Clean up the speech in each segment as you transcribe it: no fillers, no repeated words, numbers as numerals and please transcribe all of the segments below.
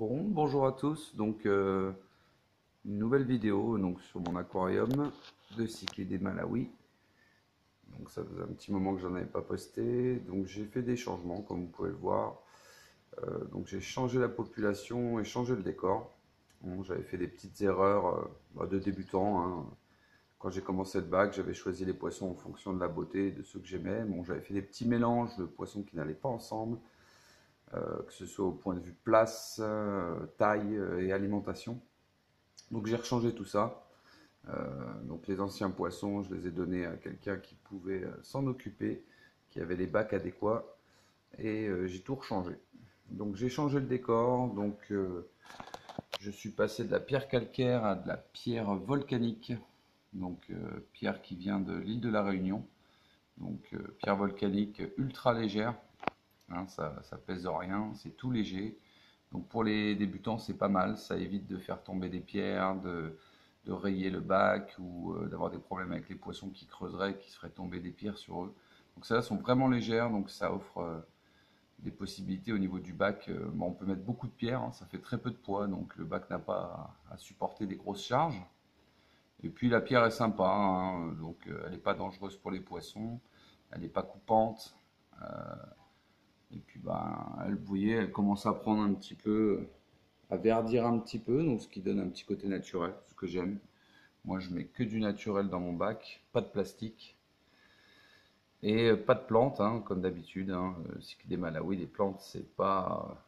Bonjour à tous. Donc, une nouvelle vidéo donc, sur mon aquarium de cyclidés Malawi. Donc, ça faisait un petit moment que j'en avais pas posté. Donc, j'ai fait des changements, comme vous pouvez le voir. Donc, j'ai changé la population et changé le décor. Bon, j'avais fait des petites erreurs de débutant, hein. Quand j'ai commencé le bac, j'avais choisi les poissons en fonction de la beauté et de ceux que j'aimais. Bon, j'avais fait des petits mélanges de poissons qui n'allaient pas ensemble. Que ce soit au point de vue place, taille et alimentation. Donc j'ai rechangé tout ça. Donc les anciens poissons, je les ai donnés à quelqu'un qui pouvait s'en occuper, qui avait les bacs adéquats, et j'ai tout rechangé. Donc j'ai changé le décor, donc je suis passé de la pierre calcaire à de la pierre volcanique, donc pierre qui vient de l'île de la Réunion, donc pierre volcanique ultra légère. Hein, ça pèse rien, c'est tout léger. Donc pour les débutants, c'est pas mal. Ça évite de faire tomber des pierres, de rayer le bac ou d'avoir des problèmes avec les poissons qui creuseraient, qui se feraient tomber des pierres sur eux. Donc celles-là sont vraiment légères, donc ça offre des possibilités au niveau du bac. Bon, on peut mettre beaucoup de pierres, hein, ça fait très peu de poids, donc le bac n'a pas à supporter des grosses charges. Et puis la pierre est sympa, hein, donc elle n'est pas dangereuse pour les poissons, elle n'est pas coupante. Et puis vous voyez, elle commence à prendre un petit peu, à verdir un petit peu, donc ce qui donne un petit côté naturel, ce que j'aime. Moi, je mets que du naturel dans mon bac, pas de plastique et pas de plantes, hein, comme d'habitude. Hein. Cyclidés Malawi, les plantes, c'est pas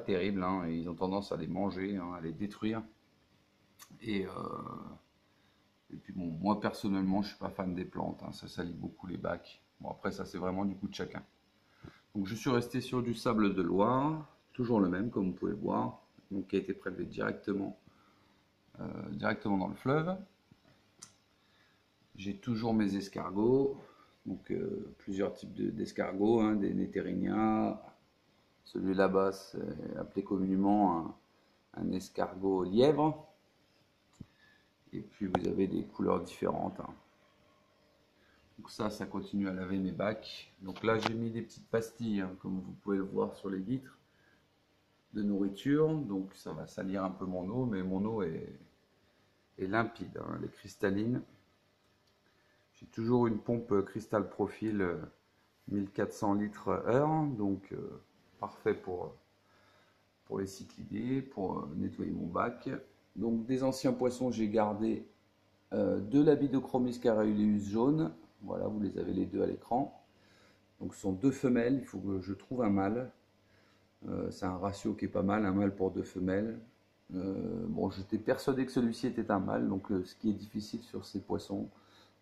terrible, hein, et ils ont tendance à les manger, hein, à les détruire. Et, euh, et puis bon, moi personnellement, je suis pas fan des plantes, hein, ça salit beaucoup les bacs. Bon, après, ça c'est vraiment du goût de chacun. Donc je suis resté sur du sable de Loire, toujours le même comme vous pouvez le voir, donc qui a été prélevé directement dans le fleuve. J'ai toujours mes escargots, donc plusieurs types d'escargots, hein, des Netterinia. Celui là-bas, c'est appelé communément un escargot lièvre. Et puis vous avez des couleurs différentes, hein. Donc ça continue à laver mes bacs. Donc là, j'ai mis des petites pastilles, hein, comme vous pouvez le voir sur les vitres, de nourriture. Donc ça va salir un peu mon eau, mais mon eau est limpide, hein, elle est cristalline. J'ai toujours une pompe Crystal Profil 1400 litres heure, donc parfait pour les cyclidés, pour nettoyer mon bac. Donc des anciens poissons, j'ai gardé de l'Abidochromis careulus jaune. Voilà, vous les avez les deux à l'écran. Donc ce sont deux femelles, il faut que je trouve un mâle. C'est un ratio qui est pas mal, un mâle pour deux femelles. Bon, j'étais persuadé que celui-ci était un mâle, donc ce qui est difficile sur ces poissons,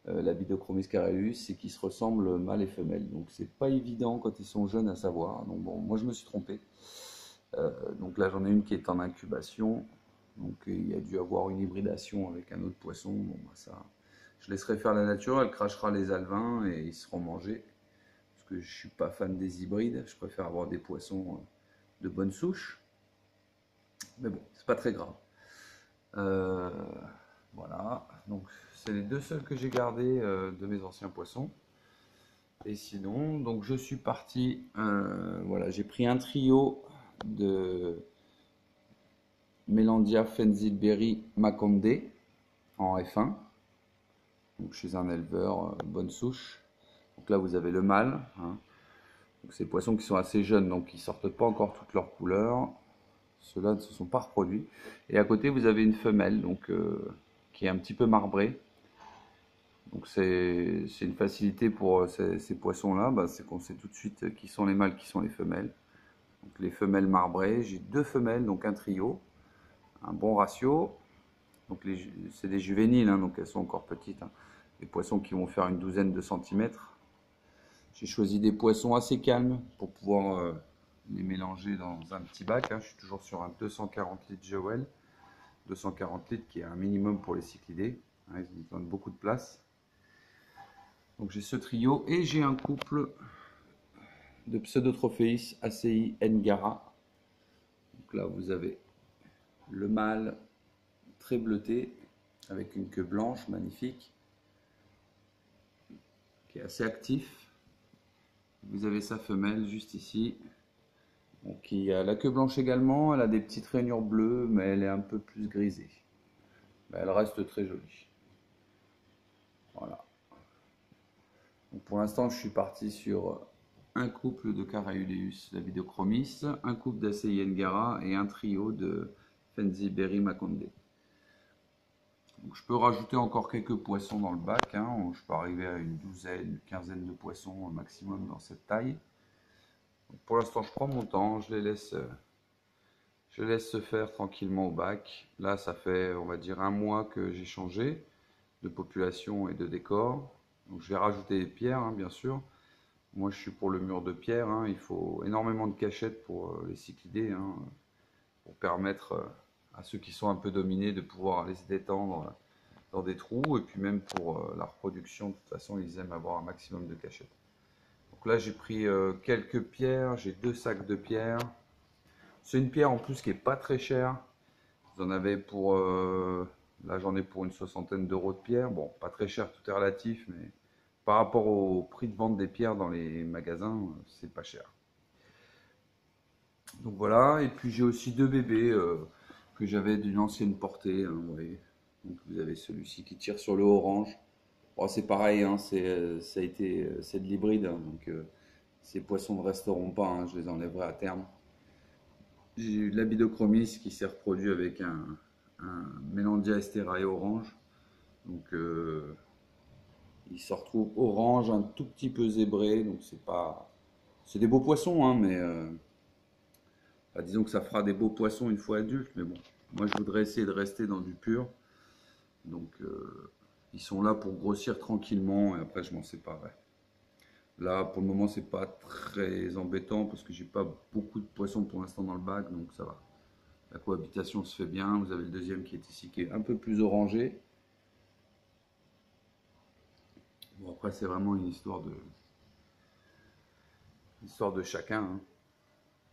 l'Abidochromis careulus, c'est qu'ils se ressemblent mâle et femelle. Donc c'est pas évident quand ils sont jeunes à savoir. Donc bon, moi je me suis trompé. Donc là j'en ai une qui est en incubation. Donc il y a dû avoir une hybridation avec un autre poisson. Bon, ça, je laisserai faire la nature, elle crachera les alevins et ils seront mangés. Parce que je suis pas fan des hybrides, je préfère avoir des poissons de bonne souche. Mais bon, c'est pas très grave. Euh, voilà, donc c'est les deux seuls que j'ai gardés de mes anciens poissons. Et sinon, donc je suis parti, voilà, j'ai pris un trio de Melandia Fenzilberry Maconde en F1, donc chez un éleveur bonne souche. Donc là vous avez le mâle, hein. Donc ces poissons qui sont assez jeunes, donc ils sortent pas encore toutes leurs couleurs. Ceux-là ne se sont pas reproduits. Et à côté vous avez une femelle, donc qui est un petit peu marbrée. Donc c'est une facilité pour ces poissons-là, c'est qu'on sait tout de suite qui sont les mâles, qui sont les femelles. Donc les femelles marbrées, j'ai deux femelles, donc un trio, un bon ratio. Donc c'est des juvéniles, hein, donc elles sont encore petites, hein. Des poissons qui vont faire une douzaine de centimètres. J'ai choisi des poissons assez calmes pour pouvoir les mélanger dans un petit bac, hein. Je suis toujours sur un 240 litres Jewel, 240 litres qui est un minimum pour les cyclidés, hein, ils ont besoin de beaucoup de place. Donc j'ai ce trio et j'ai un couple de Pseudotropheis ACI Ngara. Donc là vous avez le mâle très bleuté avec une queue blanche magnifique qui est assez actif. Vous avez sa femelle juste ici. Donc qui a la queue blanche également, elle a des petites rainures bleues, mais elle est un peu plus grisée. Mais elle reste très jolie. Voilà. Donc pour l'instant, je suis parti sur un couple de Carahuleus Labidochromis, un couple d'Acei Ngara et un trio de Fenzi Berry Makonde. Donc je peux rajouter encore quelques poissons dans le bac, hein. Je peux arriver à une douzaine, une quinzaine de poissons au maximum dans cette taille. Donc pour l'instant, je prends mon temps, je laisse se faire tranquillement au bac. Là, ça fait, on va dire, un mois que j'ai changé de population et de décor. Donc je vais rajouter des pierres, hein, bien sûr. Moi, je suis pour le mur de pierre, hein. Il faut énormément de cachettes pour les cyclidés, hein, pour permettre à ceux qui sont un peu dominés de pouvoir aller se détendre dans des trous. Et puis même pour la reproduction, de toute façon, ils aiment avoir un maximum de cachettes. Donc là, j'ai pris quelques pierres. J'ai 2 sacs de pierres. C'est une pierre en plus qui est pas très chère. Vous en avez pour... là, j'en ai pour une soixantaine d'euros de pierre. Bon, pas très cher, tout est relatif, mais par rapport au prix de vente des pierres dans les magasins, c'est pas cher. Donc voilà, et puis j'ai aussi 2 bébés que j'avais d'une ancienne portée, hein, vous voyez. Donc vous avez celui-ci qui tire sur le orange. Bon, c'est pareil, hein, c'est de l'hybride, hein, donc ces poissons ne resteront pas, hein, je les enlèverai à terme. J'ai eu de l'abidochromis qui s'est reproduit avec un Mélandia esterae orange. Donc il se retrouve orange, un tout petit peu zébré, donc c'est pas... C'est des beaux poissons, hein, mais bah, disons que ça fera des beaux poissons une fois adultes, mais bon, moi je voudrais essayer de rester dans du pur. Donc ils sont là pour grossir tranquillement et après je m'en séparerai. Là pour le moment c'est pas très embêtant parce que j'ai pas beaucoup de poissons pour l'instant dans le bac, donc ça va. La cohabitation se fait bien. Vous avez le deuxième qui est ici qui est un peu plus orangé. Bon après c'est vraiment une histoire de chacun, hein.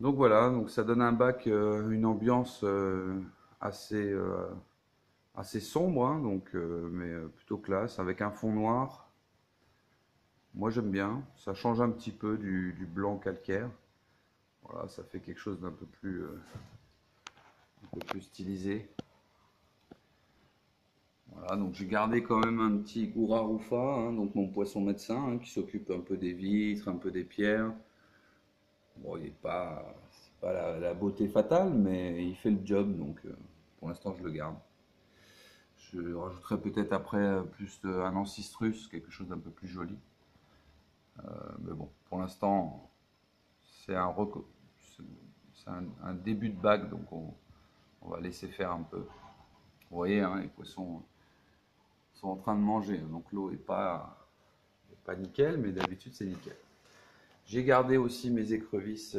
Donc voilà, donc ça donne un bac, une ambiance assez, assez sombre, hein, donc, mais plutôt classe, avec un fond noir. Moi j'aime bien, ça change un petit peu du blanc calcaire. Voilà, ça fait quelque chose d'un peu plus stylisé. Voilà, donc j'ai gardé quand même un petit Goura Rufa, hein, donc mon poisson médecin, hein, qui s'occupe un peu des vitres, un peu des pierres. Bon, il n'est pas, c'est pas la beauté fatale, mais il fait le job, donc pour l'instant je le garde. Je rajouterai peut-être après plus un ancistrus, quelque chose d'un peu plus joli. Mais bon, pour l'instant, c'est un, un début de bague, donc on va laisser faire un peu. Vous voyez, hein, les poissons sont en train de manger, donc l'eau est pas nickel, mais d'habitude c'est nickel. J'ai gardé aussi mes écrevisses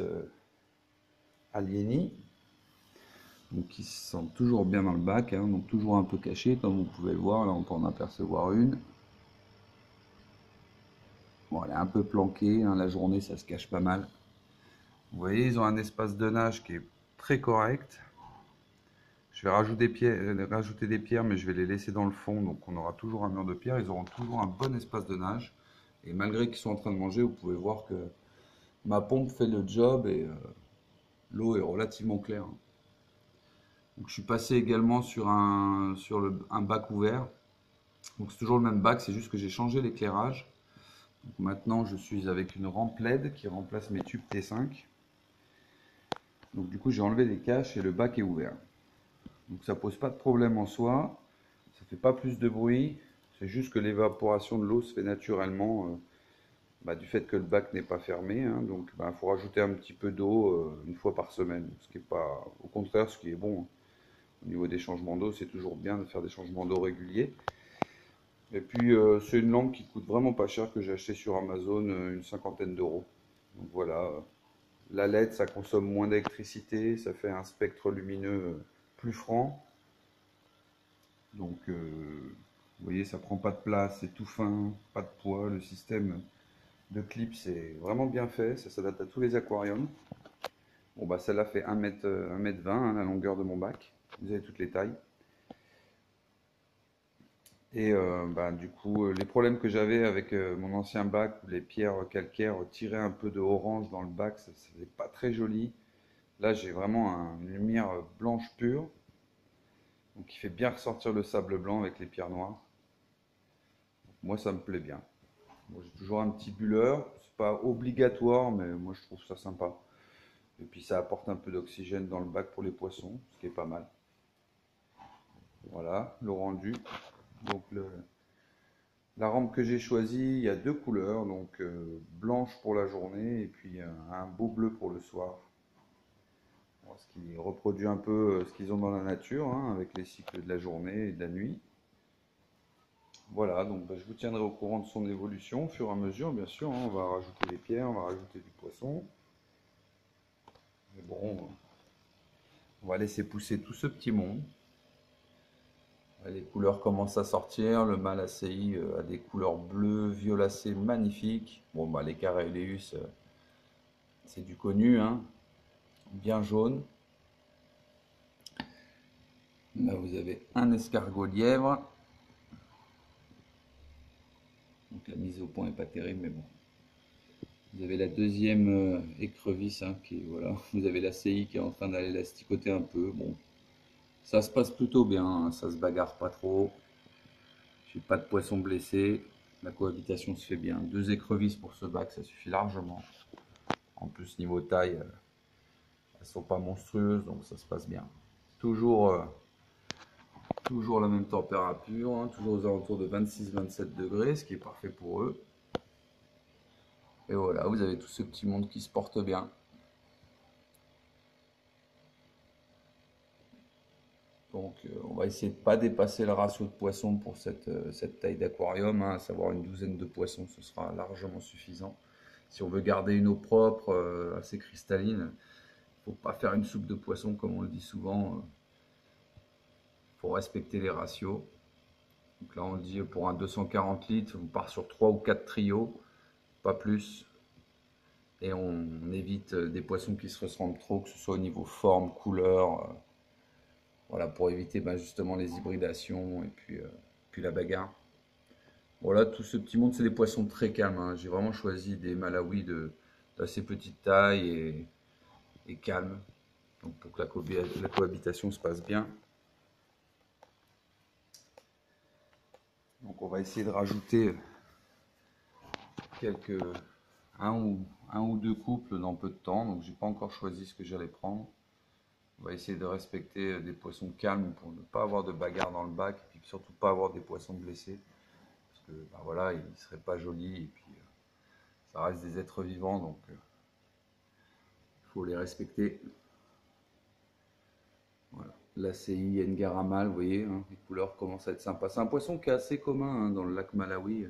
alieni, donc qui sont toujours bien dans le bac, hein, donc toujours un peu cachées, comme vous pouvez le voir. Là, on peut en apercevoir une. Bon, elle est un peu planquée, hein, la journée ça se cache pas mal. Vous voyez, ils ont un espace de nage qui est très correct. Je vais rajouter des pierres, mais je vais les laisser dans le fond, donc on aura toujours un mur de pierre. Ils auront toujours un bon espace de nage. Et malgré qu'ils sont en train de manger, vous pouvez voir que ma pompe fait le job et l'eau est relativement claire. Donc je suis passé également sur un bac ouvert. Donc c'est toujours le même bac, c'est juste que j'ai changé l'éclairage. Maintenant je suis avec une rampe LED qui remplace mes tubes T5. Donc du coup j'ai enlevé les caches et le bac est ouvert. Donc ça pose pas de problème en soi, ça fait pas plus de bruit, c'est juste que l'évaporation de l'eau se fait naturellement du fait que le bac n'est pas fermé, hein. Donc il faut rajouter un petit peu d'eau une fois par semaine, ce qui est pas, au contraire, ce qui est bon, hein. Au niveau des changements d'eau, c'est toujours bien de faire des changements d'eau réguliers. Et puis c'est une lampe qui coûte vraiment pas cher que j'ai acheté sur Amazon, une cinquantaine d'euros. Donc voilà, la LED ça consomme moins d'électricité, ça fait un spectre lumineux plus franc. Donc vous voyez, ça prend pas de place, c'est tout fin, pas de poids. Le système de clip c'est vraiment bien fait, ça s'adapte à tous les aquariums. Bon bah celle-là fait 1m20, hein, la longueur de mon bac. Vous avez toutes les tailles. Et du coup, les problèmes que j'avais avec mon ancien bac où les pierres calcaires tiraient un peu de orange dans le bac, ça faisait pas très joli. Là, j'ai vraiment une lumière blanche pure, donc qui fait bien ressortir le sable blanc avec les pierres noires. Moi, ça me plaît bien. Moi, j'ai toujours un petit bulleur. C'est pas obligatoire, mais moi, je trouve ça sympa. Et puis, ça apporte un peu d'oxygène dans le bac pour les poissons, ce qui est pas mal. Voilà, le rendu. Donc, la rampe que j'ai choisie, il y a deux couleurs, donc blanche pour la journée et puis un beau bleu pour le soir. Bon, ce qui reproduit un peu ce qu'ils ont dans la nature, hein, avec les cycles de la journée et de la nuit. Voilà, donc bah, je vous tiendrai au courant de son évolution au fur et à mesure, bien sûr, hein. On va rajouter des pierres, on va rajouter du poisson. Mais bon, on va laisser pousser tout ce petit monde. Les couleurs commencent à sortir. Le mâle ACI a des couleurs bleues, violacées magnifiques. Bon, bah, les Careeleus, c'est du connu, hein, bien jaune. Là, vous avez un escargot lièvre. Donc la mise au point n'est pas terrible, mais bon. Vous avez la deuxième écrevisse, hein, qui voilà. Vous avez l'ACI qui est en train d'aller l'asticoter un peu. Bon, ça se passe plutôt bien, hein, ça se bagarre pas trop. J'ai pas de poisson blessé. La cohabitation se fait bien. Deux écrevisses pour ce bac, ça suffit largement. En plus, niveau taille, elles sont pas monstrueuses, donc ça se passe bien. Toujours, toujours la même température, hein, toujours aux alentours de 26-27 degrés, ce qui est parfait pour eux. Et voilà, vous avez tout ce petit monde qui se porte bien. Donc on va essayer de ne pas dépasser le ratio de poissons pour cette taille d'aquarium, hein, à savoir une douzaine de poissons, ce sera largement suffisant. Si on veut garder une eau propre, assez cristalline, il ne faut pas faire une soupe de poisson comme on le dit souvent. Il faut respecter les ratios. Donc là on dit pour un 240 litres, on part sur 3 ou 4 trios, pas plus. Et on évite des poissons qui se ressemblent trop, que ce soit au niveau forme, couleur. Voilà, pour éviter justement les hybridations et puis la bagarre. Voilà, tout ce petit monde, c'est des poissons très calmes, hein. J'ai vraiment choisi des Malawi d'assez petite taille et calmes. Donc pour que la cohabitation se passe bien. Donc on va essayer de rajouter un ou deux couples dans peu de temps. Donc j'ai pas encore choisi ce que j'allais prendre. On va essayer de respecter des poissons calmes pour ne pas avoir de bagarre dans le bac et puis surtout pas avoir des poissons blessés. Parce que voilà, ils ne seraient pas jolis et puis ça reste des êtres vivants, donc il faut les respecter. Voilà. L'ACI Ngaramal, vous voyez, hein, les couleurs commencent à être sympas. C'est un poisson qui est assez commun, hein, dans le lac Malawi.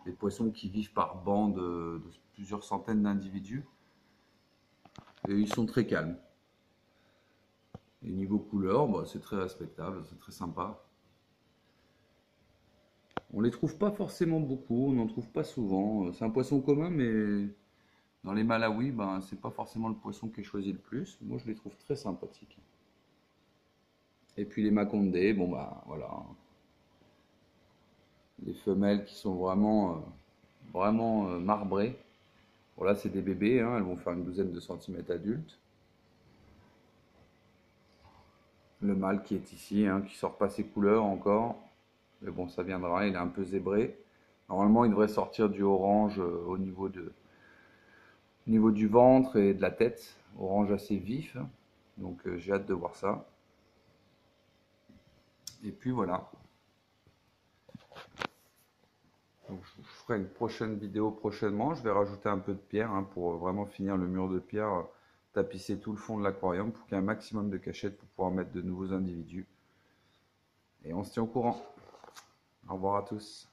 Des poissons qui vivent par bandes de plusieurs centaines d'individus. Et ils sont très calmes. Et niveau couleur, c'est très respectable, c'est très sympa. On les trouve pas forcément beaucoup, on n'en trouve pas souvent. C'est un poisson commun, mais dans les Malawi, c'est pas forcément le poisson qui est choisi le plus. Moi, je les trouve très sympathiques. Et puis les Macondés, voilà. Les femelles qui sont vraiment marbrées. Voilà, c'est des bébés, hein, elles vont faire une douzaine de centimètres adultes. Le mâle qui est ici, hein, qui sort pas ses couleurs encore. Mais bon, ça viendra, il est un peu zébré. Normalement, il devrait sortir du orange au niveau du ventre et de la tête. Orange assez vif. Donc j'ai hâte de voir ça. Et puis voilà. Donc, je ferai une prochaine vidéo prochainement. Je vais rajouter un peu de pierre, hein, pour vraiment finir le mur de pierre, tapisser tout le fond de l'aquarium pour qu'il y ait un maximum de cachettes pour pouvoir mettre de nouveaux individus. Et on se tient au courant. Au revoir à tous.